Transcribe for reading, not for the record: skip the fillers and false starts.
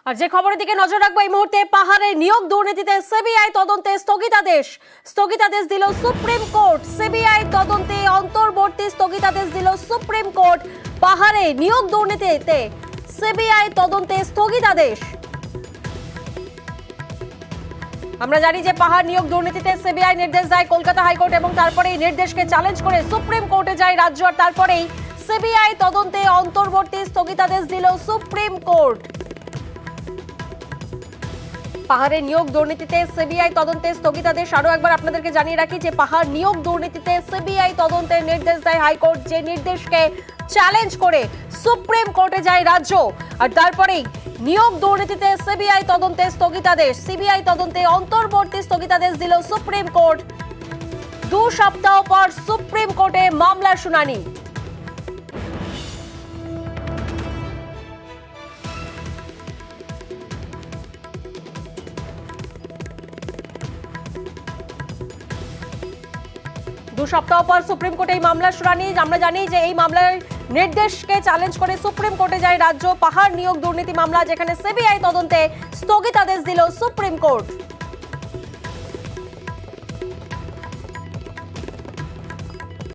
আর যে খবরের দিকে নজর রাখবো এই মুহূর্তে, পাহাড়ে নিয়োগ দুর্নীতিতে সিবিআই তদন্তে স্থগিতাদেশ দিল সুপ্রিম কোর্ট। সিবিআই তদন্তে অন্তর্বর্তী স্থগিতাদেশ দিল সুপ্রিম কোর্ট। পাহাড়ে নিয়োগ দুর্নীতিতে সিবিআই তদন্তে স্থগিতাদেশ। আমরা জানি যে পাহাড় নিয়োগ দুর্নীতিতে সিবিআই নির্দেশ দেয় কলকাতা হাইকোর্ট এবং তারপরে এই নির্দেশকে চ্যালেঞ্জ করে সুপ্রিম কোর্টে যায় রাজ্য, আর তারপরেই সিবিআই তদন্তে অন্তর্বর্তী স্থগিতাদেশ দিল সুপ্রিম কোর্ট। পাহাড়ে নিয়োগ দুর্নীতিতে সিবিআই তদন্তে স্থগিতাদেশ। আরো একবার আপনাদেরকে জানিয়ে রাখি যে পাহাড় নিয়োগ দুর্নীতিতে সিবিআই তদন্তের নির্দেশ দেয় হাইকোর্ট, যে নির্দেশকে চ্যালেঞ্জ করে সুপ্রিম কোর্টে যায় রাজ্য, আর তারপরেই নিয়োগ দুর্নীতিতে সিবিআই তদন্তে স্থগিতাদেশ। সিবিআই তদন্তে অন্তর্বর্তী স্থগিতাদেশ দিল সুপ্রিম কোর্ট। 2 সপ্তাহ পর সুপ্রিম কোর্টে মামলার শুনানি। সপ্তাহ পর সুপ্রিম কোর্টে এই মামলার শুনানি। আমরা জানি যে এই মামলার নির্দেশকে চ্যালেঞ্জ করে সুপ্রিম কোর্টে যায় রাজ্য। পাহাড় নিয়োগ দুর্নীতি মামলা, যেখানে সিবিআই তদন্তে স্থগিতাদেশ দিল সুপ্রিম কোর্ট।